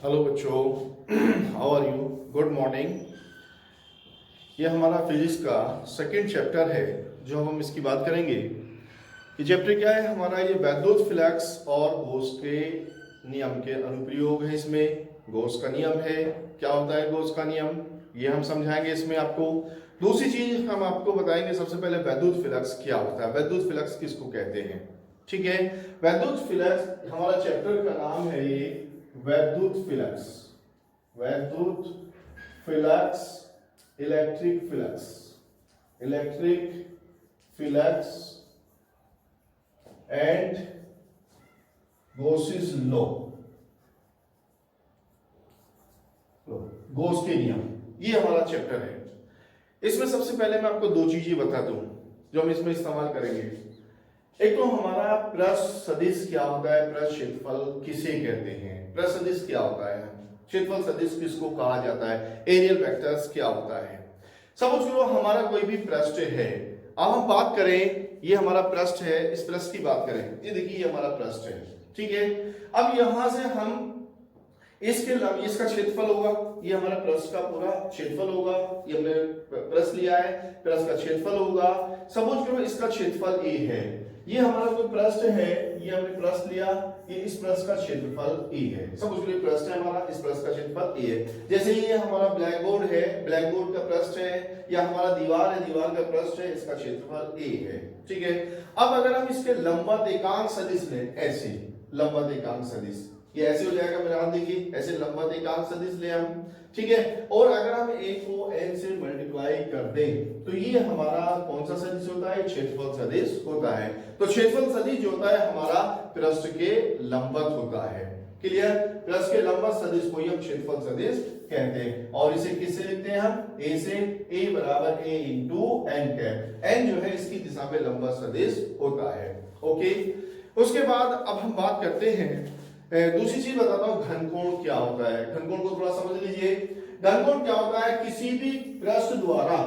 Hello बच्चों, how are you? Good morning. ये हमारा फिजिक्स का सेकंड चैप्टर है जो हम इसकी बात करेंगे। ये चैप्टर क्या है हमारा? ये वैद्युत फ्लक्स और गॉस के नियम के अनुप्रयोग है। इसमें गॉस का नियम है। क्या होता है गॉस का नियम, ये हम समझाएंगे इसमें आपको। दूसरी चीज हम आपको बताएंगे, सबसे पहले वैद्युत फ्लक्स क्या होता है, वैद्युत फ्लक्स किसको कहते हैं। ठीक है, वैद्युत फ्लक्स हमारा चैप्टर का नाम है ये वैद्युत फ्लक्स। वैद्युत flux, electric flux, electric flux and Gauss's law, Gauss के नियम, ये हमारा चैप्टर है। इसमें सबसे पहले मैं आपको दो चीजें बता दूं जो हम इसमें इस्तेमाल करेंगे। एक तो हमारा पृष्ठ सदिश क्या होता है, पृष्ठ क्षेत्रफल किसे कहते हैं, पृष्ठ सदिश क्या होता है, क्षेत्रफल सदिश किसको कहा जाता है, एरियल वेक्टर्स क्या होता है। सपोज करो हमारा कोई भी पृष्ठ है। अब हम बात करें, ये हमारा पृष्ठ है, इस पृष्ठ की बात करें, ये देखिए ये हमारा पृष्ठ है। ठीक है, अब यहां से हम इसका क्षेत्रफल होगा, ये हमारा पृष्ठ का पूरा क्षेत्रफल होगा। ये हमने पृष्ठ लिया है, पृष्ठ का क्षेत्रफल होगा। सपोज करो इसका क्षेत्रफल ए है, ये हमारा कोई पृष्ठ है, ये हमने पृष्ठ लिया, ये इस पृष्ठ का क्षेत्रफल ए है। सपोज करो पृष्ठ है हमारा, इस पृष्ठ का क्षेत्रफल ए है। जैसे ये हमारा ब्लैक बोर्ड है, ब्लैक बोर्ड का पृष्ठ है, या हमारा दीवार है, दीवार का पृष्ठ है, इसका क्षेत्रफल ए है। ठीक है, अब अगर हम इसके लंबवत एकांक सदिश लें, ऐसे लंबवत एकांक सदिश, ये ऐसे हो जाएगा, मेरा हाथ देखिए, ऐसे लंबवत एकांक सदिश ले हम। ठीक है, और अगर हम a को n से मल्टीप्लाई कर दें तो ये हमारा कौन सा सदिश होता है, क्षेत्रफल सदिश होता है। तो क्षेत्रफल सदिश जो होता है हमारा पृष्ठ के लंबवत होता है। क्लियर, पृष्ठ के लंबवत सदिश को ही हम क्षेत्रफल सदिश कहते हैं। और इसे किससे लिखते हैं हम, a से, a बराबर a into n cap, n जो है इसकी दिशा में लंबवत सदिश होता है। ओके, उसके बाद अब हम बात करते हैं, दूसरी चीज बताता हूं, घनकोण क्या होता है। घनकोण को थोड़ा समझ लीजिए। घनकोण क्या होता है, किसी भी पृष्ठ द्वारा,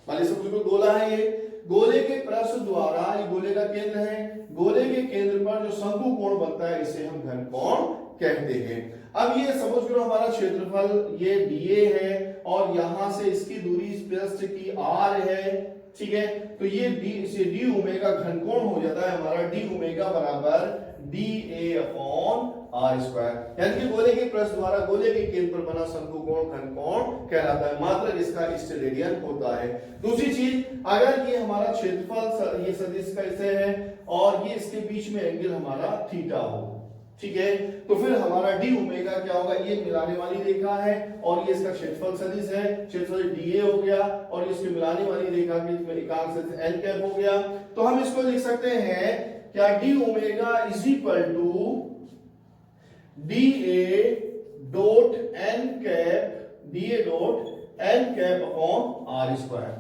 मान लीजिए समझो गोला है, ये गोले के पृष्ठ द्वारा, ये गोले का केंद्र है, गोले के केंद्र पर जो शंकु कोण बनता है इसे हम घनकोण कहते हैं। अब ये समझ करो हमारा क्षेत्रफल ये डीए है, और यहां से इसकी दूरी इस पृष्ठ की आर है। ठीक है, तो ये डी ओमेगा घनकोण हो जाता है हमारा, डी ओमेगा बराबर d A upon r square, यानी कि गोले के पृष्ठ द्वारा गोले के केंद्र पर बना शंकुकोण घनकोण कहलाता है। मात्र इसका स्टेरेडियन होता है। दूसरी चीज, अगर ये हमारा क्षेत्रफल ये सदिश कैसे है और ये इसके बीच में एंगल हमारा थीटा हो, ठीक है, तो फिर हमारा डी ओमेगा क्या होगा, ये मिलाने वाली रेखा है और ये इसका क्षेत्रफल सदिश है, क्षेत्रफल डीए हो गया, और इसके मिलाने वाली रेखा के बीच में एकांक सदिश एन कैप हो गया। तो हम इसको लिख सकते हैं क्या, d omega is equal to d A dot n cap, d A dot n cap upon r square.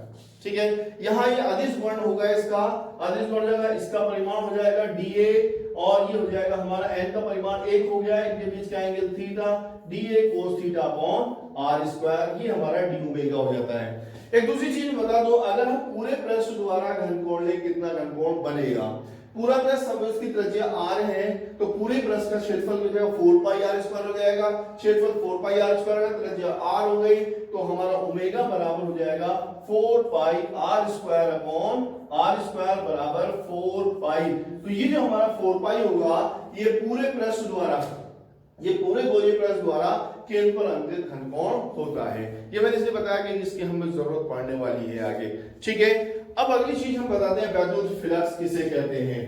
ठीक है, यहां ये अदिश वर्ण होगा, इसका अदिश वर्ण जाएगा, इसका परिमाण हो जाएगा डी ए, और ये हो जाएगा हमारा n का परिमाण 1 हो गया, इनके बीच का angle theta, d A cos theta upon r square, ये हमारा डी ओमेगा हो जाता है। एक दूसरी चीज बता दो, अगर हम पूरे पृष्ठ द्वारा घनकोण ले, कितना घनकोण बनेगा। पूरा पृष्ठ सब इसकी त्रिज्या r है, तो पूरे पृष्ठ का क्षेत्रफल हो जाएगा 4 पाई r स्क्वायर हो जाएगा। क्षेत्रफल 4 पाई r स्क्वायर का त्रिज्या r हो गई, तो हमारा ओमेगा बराबर हो जाएगा 4 पाई r square upon r square बराबर 4 पाई। तो ये जो हमारा 4 पाई होगा, ये पूरे पृष्ठ द्वारा, ये पूरे गोलीय पृष्ठ द्वारा केंद्र पर अंकित घनकोण होता है। ये मैंने इसलिए बताया कि इसकी हमें जरूरत पड़ने वाली है आगे। ठीक है, अब अगली चीज हम बताते हैं वैद्युत फ्लक्स किसे कहते हैं।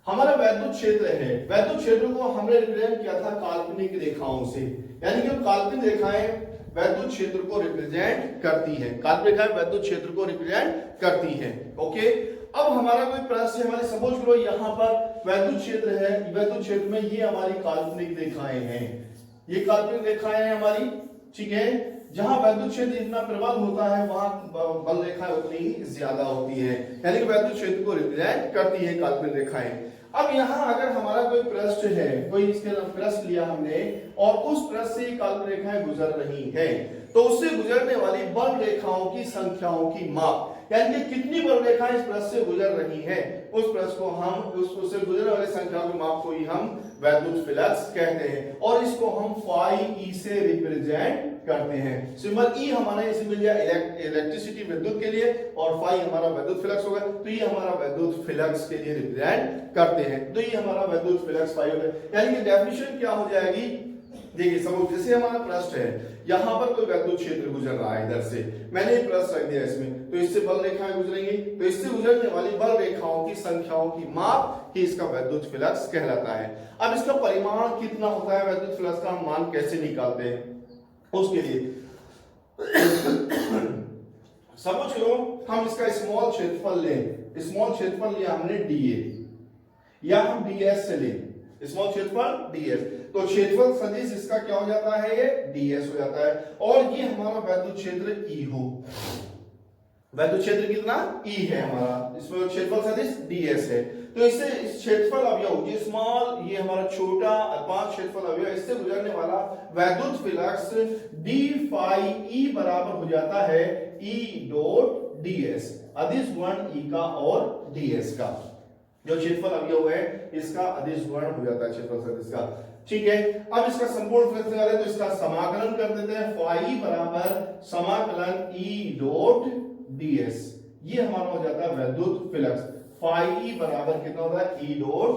हमारा वैद्युत क्षेत्र है, वैद्युत क्षेत्र को हमने रिप्रेजेंट किया था काल्पनिक रेखाओं से, यानी कि काल्पनिक रेखाएं वैद्युत क्षेत्र को रिप्रेजेंट करती है, काल्पनिक रेखाएं वैद्युत क्षेत्र को रिप्रेजेंट करती है। ओके, अब हमारा कोई प्रश्न है, हमारे सपोज करो यहां पर वैद्युत क्षेत्र है, वैद्युत क्षेत्र में ये हमारी काल्पनिक रेखाएं हैं, ये काल्पनिक रेखाएं हैं हमारी। ठीक है, जहां वैद्युत क्षेत्र इतना प्रबल होता है वहां बल रेखाएं उतनी ही ज्यादा होती है, यानी कि वैद्युत क्षेत्र को रिप्रेजेंट करती है काल्पनिक रेखाएं। अब यहां अगर हमारा कोई पृष्ठ है, कोई इसके पृष्ठ लिया हमने, और उस पृष्ठ से काल्पनिक रेखाएं गुजर रही है, तो उससे गुजरने वाली बल रेखाओं की संख्याओं की माप, यानी कि कितनी बल रेखा इस पृष्ठ से गुजर रही है, उस पृष्ठ को हम उससे गुजरने वाली संख्याओं के माप को ही हम वैद्युत फ्लक्स कहते हैं और इसको हम फाई ई से रिप्रेजेंट करते हैं। सिंबल ई हमारा इसे मिल गया इलेक्ट्रिसिटी विद्युत के लिए और फाई हमारा वैद्युत फ्लक्स होगा, तो ये हमारा वैद्युत फ्लक्स के लिए रिप्रेजेंट करते हैं, तो ये हमारा वैद्युत फ्लक्स फाई होगा। यानी कि डेफिनेशन क्या हो जाएगी, देखिए सपोज जैसे हमारा पृष्ठ है, यहाँ पर कोई वैद्युत क्षेत्र गुजर रहा है, इधर से मैंने पृष्ठ रख दिया इसमें, तो इससे बल रेखाएं गुजरेंगी, तो इससे गुजरने वाली बल रेखाओं की संख्याओं की माप ही इसका वैद्युत फ्लक्स कहलाता है। अब इसका परिमाण कितना होता है वैद्युत फ्लक्स का, हम मान कैसे निकालते हैं उसके लिए सपोज करो हम इसका स्मॉल क्षेत्रफल लें, स्मॉल क्षेत्रफल लिया हमने डीए या हम डीएस से लें, स्मॉल क्षेत्रफल डीएस, तो क्षेत्रफल सदिश इसका क्या हो जाता है, ये डीएस हो जाता है और ये हमारा वैद्युत क्षेत्र ई हो, वैद्युत क्षेत्र कितना ई है हमारा, इसमें क्षेत्रफल सदिश डीएस है, तो इससे इस क्षेत्रफल अवयव ये स्मॉल, ये हमारा छोटा अल्पांश क्षेत्रफल अवयव, इससे गुजरने वाला वैद्युत फ्लक्स डी फाई ई बराबर हो जाता है ई डॉट डीएस, अदिश गुण ई का और डीएस का, जो क्षेत्रफल अवयव है इसका अदिश गुण हो जाता है क्षेत्रफल सदिश का। ठीक है, अब इसका संपूर्ण फ्लक्स निकालें तो इसका समाकलन कर देते हैं, फाई बराबर समाकलन ई डॉट डीएस, ये हमारा हो जाता है वैद्युत फ्लक्स, फाई ई बराबर कितना होता है ई डॉट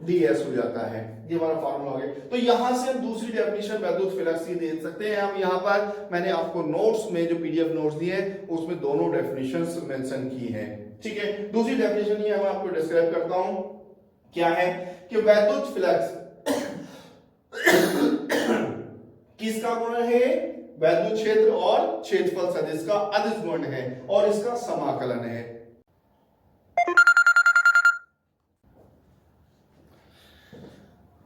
डीएस हो जाता है, ये हमारा फार्मूला हो गया। तो यहां से हम दूसरी डेफिनेशन वैद्युत फ्लक्स की दे सकते हैं। हम यहां पर मैंने आपको नोट्स में जो पीडीएफ नोट्स दिए उसमें दोनों डेफिनेशंस मेंशन की हैं। ठीक है, दूसरी डेफिनेशन ये मैं आपको डिस्क्राइब करता हूं, क्या है कि वैद्युत फ्लक्स किसका गुण है, वैद्युत क्षेत्र और क्षेत्रफल सदिश का अदिश गुण है और इसका समाकलन है।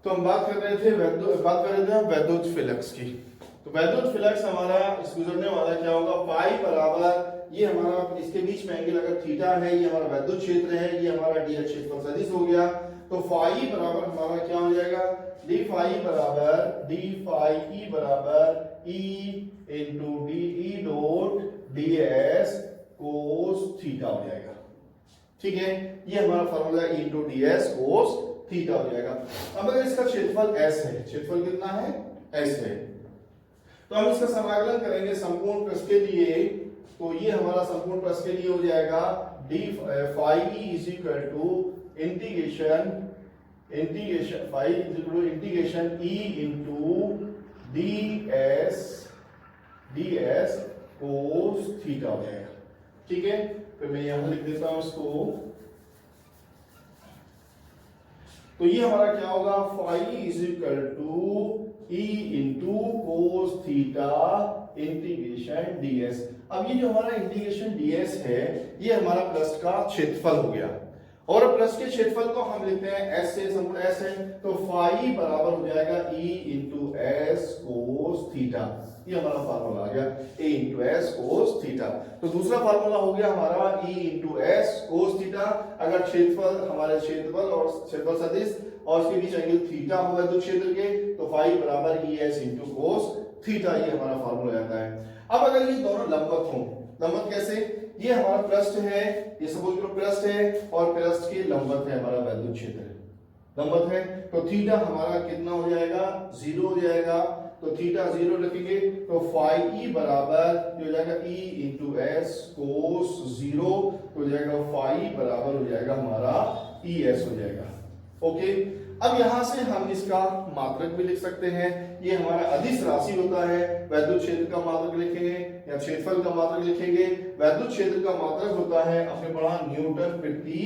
तो हम बात कर रहे थे वैद्युत फ्लक्स की, तो वैद्युत फ्लक्स हमारा इस गुजरने वाला क्या होगा, फाई बराबर ये हमारा इसके बीच में एंगल अगर थीटा है, ये हमारा वैद्युत क्षेत्र है, ये हमारा डी क्षेत्रफल सदिश हो गया, तो फाई बराबर हमारा क्या हो जाएगा, डी फाई ई बराबर ई into D E dot D s cos theta हो जाएगा। ठीक है, ये हमारा फॉर्मूला ई into d s cos theta हो जाएगा। अब अगर इसका क्षेत्रफल एस है, क्षेत्रफल कितना है एस है, तो हम इसका समाकलन करेंगे संपूर्ण पृष्ठ के लिए, तो ये हमारा संपूर्ण पृष्ठ के लिए हो जाएगा d phi E is equal to integration phi is equal to integration E into d s cos theta हो जाएगा। ठीक है, तो मैं यहां लिख देता हूं इसको, तो ये हमारा क्या होगा, phi is equal to E into cos theta integration ds. अब ये जो हमारा इंटीग्रेशन डीएस है ये हमारा पृष्ठ का क्षेत्रफल हो गया और पृष्ठ के क्षेत्रफल को हम लिखते हैं एस से, संपूर्ण एस है, तो फाई बराबर हो जाएगा E into S cos theta, ये हमारा फार्मूला आ गया ए इंटू एस कोस थीटा। तो दूसरा फार्मूला हो गया हमारा E into S cos theta, अगर क्षेत्रफल हमारे क्षेत्रफल और क्षेत्रफल सदिश और इसके बीच एंगल थीटा हो वैद्युत क्षेत्र के, तो फाई बराबर E S into cos theta, ये हमारा फार्मूला आता है। अब अगर ये दोनों लंबवत हों, लंबवत कैसे, ये हमारा पृष्ठ है, ये सपोज करो पृष्ठ है और पृष्ठ के लंबवत है हमारा वैद्युत क्षेत्र, लंबवत है, तो थीटा हमारा कितना हो जाएगा, 0 हो जाएगा, तो थीटा 0 लिखेंगे, तो फाई ई बराबर हो जाएगा ई इंटू एस कोस 0, तो हो जाएगा फाई बराबर हो जाएगा हमारा ई एस हो जाएगा। ओके, अब यहां से हम इसका मात्रक भी लिख सकते हैं, ये हमारा अदिश राशि होता है, वैद्युत क्षेत्र का मात्रक लिखेंगे या क्षेत्रफल का मात्रक लिखेंगे। वैद्युत क्षेत्र का मात्रक होता है, आपने पढ़ा न्यूटन प्रति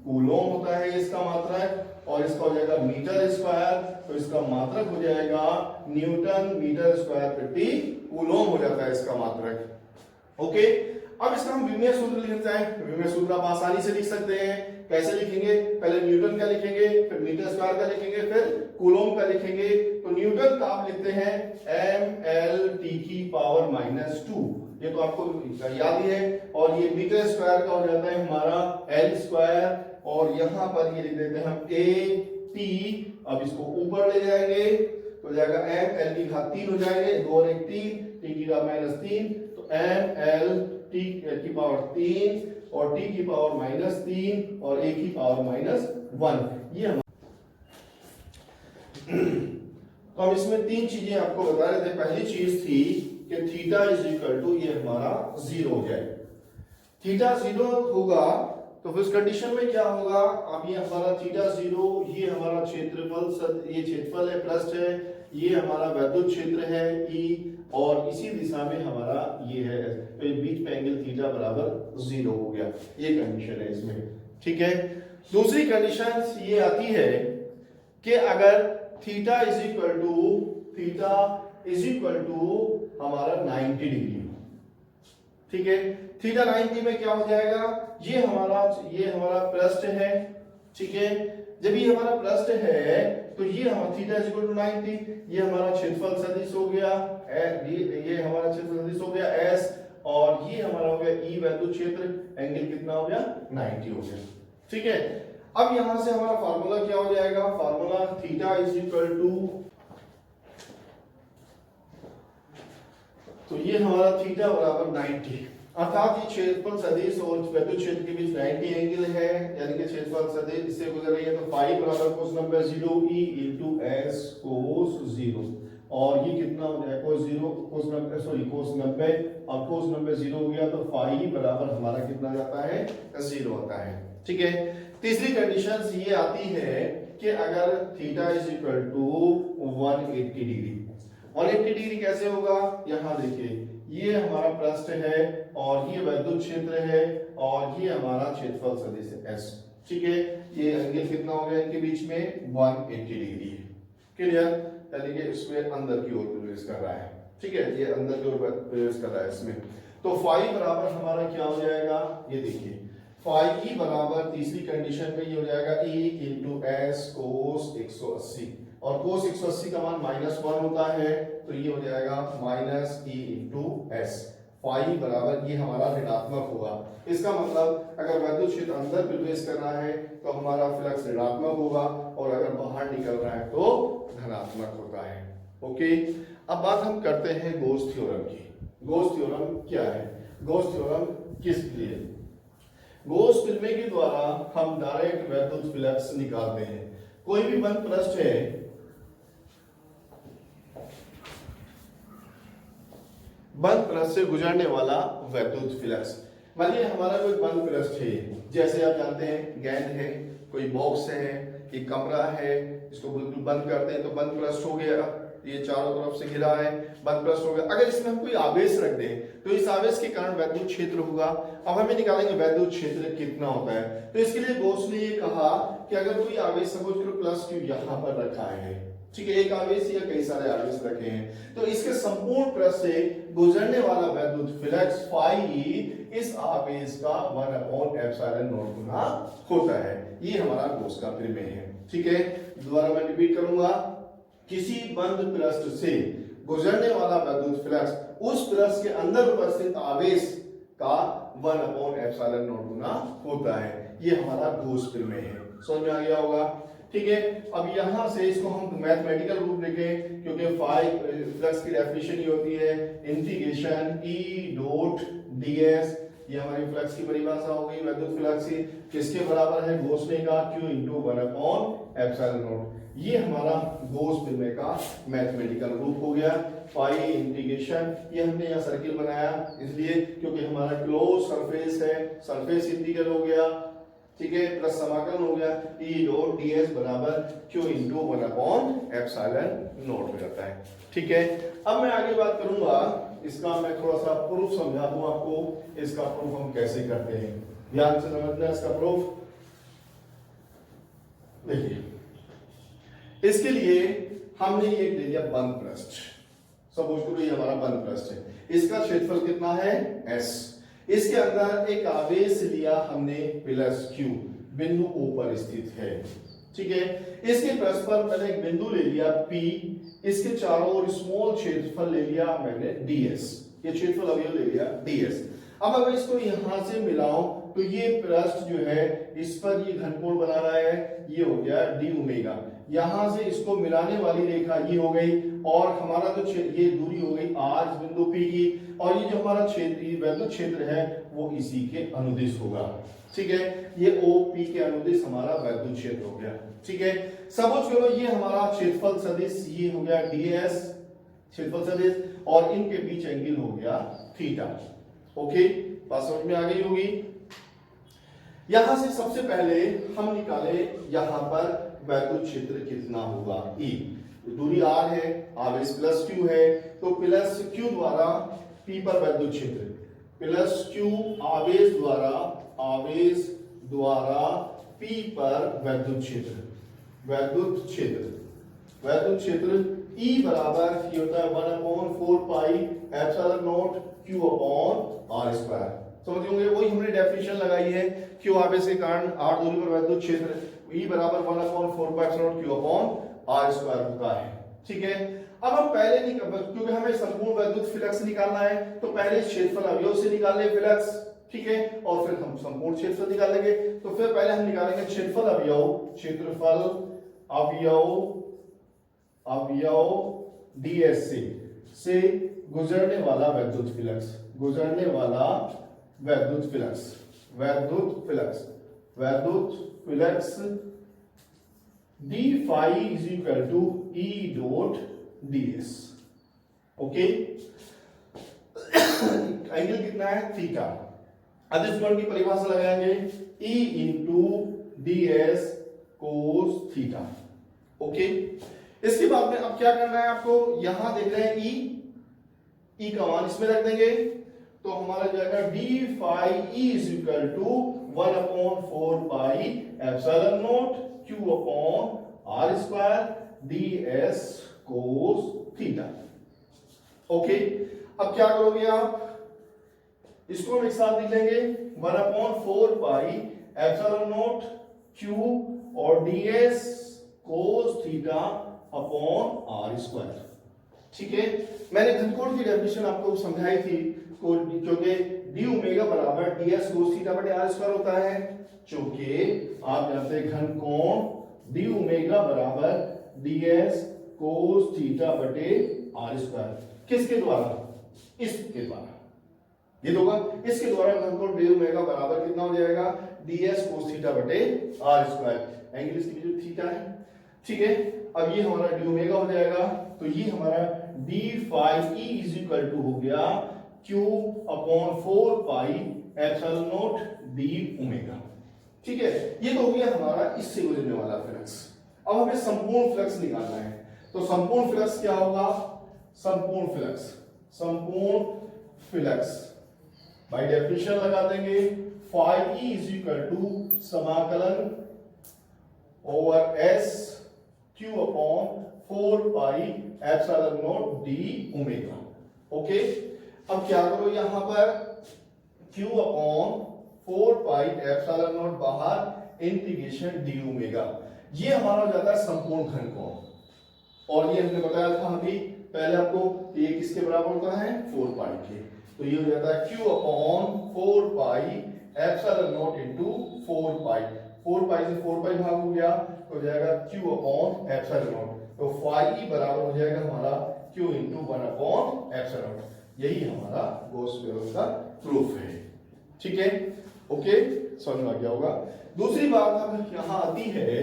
कूलम होता है इसका मात्रक, और इसका हो जाएगा मीटर स्क्वायर, तो इसका मात्रक हो जाएगा न्यूटन मीटर स्क्वायर प्रति कूलम हो जाता है इसका मात्रक। ओके, अब इसका हम विमेय सूत्र लिखते हैं, विमेय सूत्र आप आसानी से लिख सकते हैं, कैसे लिखेंगे, पहले न्यूटन का लिखेंगे, फिर मीटर स्क्वायर का लिखेंगे, फिर कूलम का लिखेंगे। तो न्यूटन का आप लिखते हैं mL⁻², ये तो आपको याद ही है, और ये मीटर स्क्वायर का हो जाता है हमारा L², और यहां पर ये लिख देते हैं हम AT, अब इसको ऊपर ले जाएंगे तो जाएगा mL⁻³ हो जाएंगे, 2 और 1 3, T⁻³ -3, तो mL⁻³ और t की पावर -3 और a की पावर -1। ये तो हम इसमें तीन चीजें आपको बता रहे थे। पहली चीज थी कि थीटा इज इक्वल टू ये हमारा 0 हो जाए। थीटा 0 होगा तो फिर उस कंडीशन में क्या होगा, अब ये हमारा थीटा 0, ये हमारा क्षेत्रफल, ये क्षेत्रफल है, पृष्ठ है, ये हमारा वैद्युत क्षेत्र है E, और इसी दिशा में हमारा ये है, तो बीच में एंगल थीटा बराबर 0 हो गया। ये कंडीशन है इसमें, ठीक है। दूसरी कंडीशन ये आती है कि अगर थीटा इज इक्वल टू हमारा 90 डिग्री, ठीक है। थीटा 90 में क्या हो जाएगा, ये हमारा पृष्ठ है, ठीक है। जब ये हमारा पृष्ठ है तो ये हमारा थीटा इज इक्वल टू 90, ये हमारा क्षेत्रफल सदिश हो गया, ये हमारा क्षेत्रफल सदिश हो गया S, और ये हमारा हो गया E वैद्युत क्षेत्र, एंगल कितना हो गया 90 हो गया, ठीक है। अब यहां से हमारा फार्मूला क्या हो जाएगा, formula theta is equal to, तो ये हमारा थीटा बराबर 90, अर्थात ये क्षेत्रफल सदिश और वैद्युत क्षेत्र के बीच 90 एंगल है, यानी कि क्षेत्रफल सदिश इससे गुजर रही है, तो फाई बराबर cos number 0 E into S cos 0, और ये कितना हो जाएगा cos 90, और cos नंबर 0 हो गया तो फाई बराबर हमारा कितना जाता है 0 होता है, ठीक है। तीसरी कंडीशन ये आती है कि अगर theta is equal to 180 degree, 180 degree कैसे होगा, यहां देखिए ये हमारा पृष्ठ है और ये वैद्युत क्षेत्र है और ये हमारा क्षेत्रफल सदिश है S, ठीक है। ये एंगल कितना हो गया इनके बीच में 180 डिग्री है, क्लियर, यानी कि इसमें अंदर की ओर प्रवेश कर रहा है, ठीक है, ये अंदर की ओर प्रवेश कर रहा है इसमें। तो फाई बराबर हमारा क्या हो जाएगा, ये देखिए फाई E बराबर तीसरी कंडीशन में ये हो जाएगा E into S cos 180, और cos 180 का मान -1 होता है, तो ये हो जाएगा -E into S, फाई बराबर ये हमारा ऋणात्मक होगा। इसका मतलब अगर वैद्युत क्षेत्र अंदर प्रवेश कर रहा है तो हमारा फ्लक्स ऋणात्मक होगा, और अगर बाहर निकल रहा है तो धनात्मक होता है, ओके। अब बात हम करते हैं गॉस थ्योरम की। गॉस थ्योरम क्या है, गॉस थ्योरम किस लिए, गॉस प्रमेय के द्वारा हम डायरेक्ट वैद्युत फ्लक्स निकालते हैं। कोई भी बंद पृष्ठ है, बंद पृष्ठ से गुजरने वाला वैद्युत फ्लक्स, मानिए हमारा कोई बंद पृष्ठ है, जैसे आप जानते हैं गेंद है, कोई बॉक्स है, एक कमरा है, इसको बिल्कुल बंद करते हैं तो बंद पृष्ठ हो गया, ये चारों तरफ से घिरा है, बंद पृष्ठ हो गया। अगर इसमें हम कोई आवेश रख दें तो इस आवेश के कारण वैद्युत क्षेत्र होगा। अब हमें निकालेंगे वैद्युत क्षेत्र कितना होता है, तो इसके लिए गॉस ने ये कहा कि अगर कोई आवेश सपोज करो +Q यहाँ पर रखा है, ठीक है, एक आवेश या कई सारे आवेश रखे हैं, तो इसके संपूर्ण पृष्ठ से गुजरने वाला वैद्युत फ्लक्स फाई इस आवेश का 1/ε0 गुना होता है। ये हमारा गॉस का प्रमेय है, ठीक है। दोबारा मैं रिपीट करूंगा, किसी बंद पृष्ठ से गुजरने वाला वैद्युत फ्लक्स उस पृष्ठ के अंदर उपस्थित आवेश का 1/ε0 गुना होता है। ये हमारा गॉस प्रमेय है, समझ में आ गया होगा, ठीक है। अब यहां से इसको हम मैथमेटिकल रूप लिखें, क्योंकि फाई फ्लक्स की डेफिनेशन ही होती है इंटीग्रेशन E डॉट ds, ये हमारी फ्लक्स की परिभाषा हो गई वैद्युत फ्लक्स की, किसके बराबर है, गॉस ने कहा Q into 1/ε0। ये हमारा गॉस प्रमेय का मैथमेटिकल रूप हो गया। फाई इंटीग्रेशन, ये हमने यहाँ सर्किल बनाया इसलिए क्योंकि हमारा क्लोज सरफेस है, सरफेस इंटीग्रल हो गया, ठीक है, प्लस समाकलन हो गया E डॉट ds बराबर Q into 1/ε0 हो जाता है, ठीक है। अब मैं आगे बात करूंगा, इसका मैं थोड़ा सा प्रूफ समझा दूं आपको, इसका प्रूफ हम कैसे करते हैं, ध्यान से समझना इसका प्रूफ। देखिए इसके लिए हमने ये ले लिया बंद पृष्ठ, सपोज करो ये हमारा बंद पृष्ठ है, इसका क्षेत्रफल कितना है S, इसके अंदर एक आवेश लिया हमने +Q, बिंदु O पर स्थित है, ठीक है। इसके पृष्ठ पर मैंने एक बिंदु ले लिया P, इसके चारों ओर स्मॉल क्षेत्रफल ले लिया मैंने ds, ये क्षेत्रफल अवयव ले लिया ds। अब अगर इसको यहां से मिलाऊं तो ये पृष्ठ जो है इस पर ये घनकोण बना रहा है, ये हो गया d ओमेगा, यहां से इसको मिलाने वाली रेखा ये हो गई, और हमारा जो ये दूरी हो गई r इस बिंदु P की, और ये जो हमारा क्षेत्र वैद्युत क्षेत्र है वो इसी के अनुदिश होगा। ठीक है, ये OP के अनुदिश हमारा वैद्युत क्षेत्र हो गया। ठीक है, सपोज करो ये हमारा क्षेत्रफल सदिश ये हो गया DS क्षेत्रफल सदिश और इनके बीच एंगल हो गया थीटा। ओके, बात समझ में आ गई होगी। यहां से सबसे पहले हम निकाले यहां पर वैद्युत क्षेत्र कितना होगा E। दूरी R है, आवेश प्लस Q है, तो प्लस Q द्वारा P पर वैद्युत क्षेत्र प्लस Q आवेश द्वारा P पर वैद्युत क्षेत्र E बराबर ये होता है 1/4 पाई epsilon not Q upon R square. समझ होंगे, वही हमने डेफिनेशन लगाई है, Q आवेश के कारण R दूरी पर वैद्युत क्षेत्र E बराबर 1/4 pi epsilon Q upon R square होता है। ठीक है, अब हम पहले नहीं, क्योंकि हमें संपूर्ण वैद्युत फ्लक्स निकालना है तो पहले क्षेत्रफल अवयव से निकाल ले फ्लक्स। ठीक है, और फिर हम संपूर्ण क्षेत्रफल निकालेंगे। तो फिर पहले हम निकालेंगे क्षेत्रफल अवयव DS से गुजरने वाला वैद्युत flux d phi is equal to E dot ds। Okay, angle कितना है थीटा। अब इस कोण की परिभाषा लगाएंगे E into ds cos theta. Okay, इसके बाद में अब क्या करना है आपको, यहां देख रहे हैं E का मान इसमें रख देंगे तो हमारा जाएगा d phi E is equal to 1/4 pi epsilon not Q upon R square ds cos theta. Okay, अब क्या करोगे आप, इसको हम एक साथ लिख लेंगे 1/4 पाई एप्सिलॉन नॉट Q और ds cos theta upon R square. ठीक है, मैंने घनकोण की डेफिनेशन आपको समझाई थी, क्योंकि d ओमेगा बराबर ds cos थीटा बटे R स्क्वायर होता है। चूंकि आप जानते हैं घनकोण d ओमेगा बराबर ds cos थीटा बटे R स्क्वायर, किसके द्वारा, इसके द्वारा, ये होगा इसके द्वारा घनकोण d ओमेगा बराबर कितना हो जाएगा ds cos थीटा बटे R स्क्वायर। एंगल इसके बीच थीटा है। ठीक है, अब ये हमारा d ओमेगा हो जाएगा, तो ये हमारा d phi E is equal to हो गया Q upon 4 pi epsilon not d omega. ठीक है, ये तो हो गया हमारा इससे गुजरने वाला फ्लक्स। अब हमें संपूर्ण फ्लक्स निकालना है, तो संपूर्ण फ्लक्स क्या होगा, संपूर्ण फ्लक्स बाय डेफिनेशन लगा देंगे phi E is equal to समाकलन over S Q upon 4 pi epsilon not d omega. Okay, अब क्या करो, यहां पर Q upon 4 pi epsilon not बाहर इंटीग्रेशन d ओमेगा, ये हमारा हो जाता है संपूर्ण घनकोण। और ये हमने बताया था अभी पहले आपको, ये किसके बराबर होता है 4 पाई के, तो ये हो जाता है Q upon 4 pi epsilon not into 4 पाई, 4 पाई से 4 पाई भाग हो गया तो जाएगा Q अपॉन एप्सिलॉन नॉट, तो phi E बराबर हो जाएगा हमारा Q into 1 upon epsilon not. यही हमारा गॉस थ्योरम का प्रूफ है। ठीक है, ओके, समझ में आ गया होगा। दूसरी बात अब यहां आती है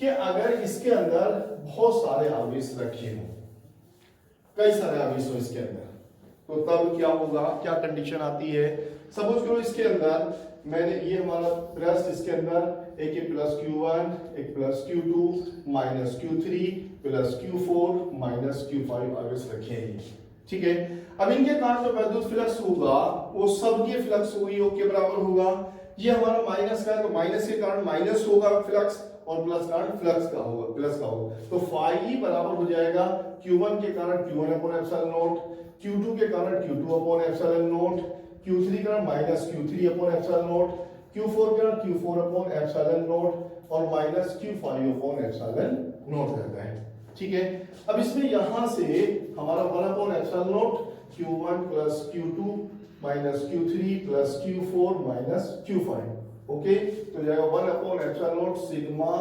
कि अगर इसके अंदर बहुत सारे आवेश रखे हो, कई सारे आवेश हो इसके अंदर, तो तब क्या होगा, क्या कंडीशन आती है। सपोज करो इसके अंदर मैंने ये हमारा प्लस, इसके अंदर एक प्लस Q1, एक plus Q2 minus Q3 plus Q4 minus Q5 आवेश रखे हैं। ठीक है, अब इनके कारण जो वैद्युत फ्लक्स होगा वो सबके फ्लक्स वही के बराबर होगा। ये हमारा माइनस का है, तो माइनस के कारण माइनस होगा फ्लक्स, और प्लस कारण फ्लक्स का होगा, प्लस का होगा, तो phi E बराबर हो जाएगा Q1 के कारण Q1 upon epsilon not, Q2 के कारण Q2 upon epsilon not, Q3 के कारण minus Q3 upon epsilon not, Q4 के कारण Q4 अपॉन एप्सिलॉन नॉट और minus Q5 upon epsilon not रहता है। ठीक है, अब इसमें यहां से हमारा 1 upon epsilon not Q1 plus Q2 minus Q3 plus Q4 minus Q5। Okay, तो जाएगा 1 upon epsilon not sigma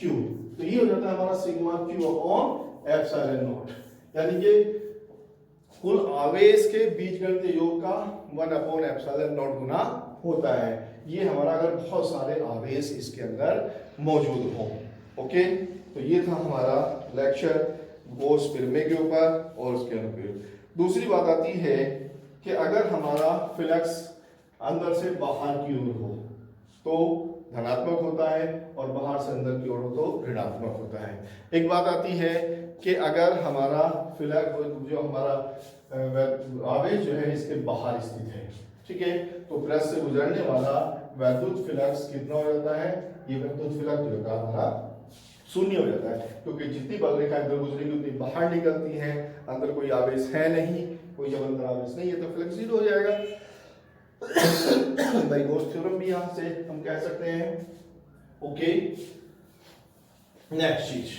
Q, तो ये हो जाता है हमारा sigma Q upon epsilon not, यानी कि कुल आवेश के बीजगणितीय योग का 1/ε0 गुना होता है। ये हमारा अगर बहुत सारे आवेश इसके अंदर मौजूद हो। ओके, तो ये था हमारा लेक्चर बोस पिरमे के ऊपर और उसके अनुप्रयोग। दूसरी बात आती है कि अगर हमारा फ्लक्स अंदर से बाहर की ओर हो तो धनात्मक होता है और बाहर से अंदर की ओर हो तो ऋणात्मक होता है। एक बात आती है कि अगर हमारा फ्लक्स जो हमारा आवेश जो है इसके बाहर स्थित है, ठीक है, तो ब्रश से गुजरने वाला वैद्युत फ्लक्स कितना हो जाता है, ये वैद्युत फ्लक्स जो है हमारा शून्य हो जाता है, क्योंकि जितनी बल रेखा अंदर गुजरेगी उतनी बाहर निकलती है, अंदर कोई आवेश है नहीं, कोई जब अंदर आवेश नहीं है तो फ्लक्स जीरो हो जाएगा। भाई गोस थ्योरम भी यहां से हम कह सकते हैं। ओके, नेक्स्ट चीज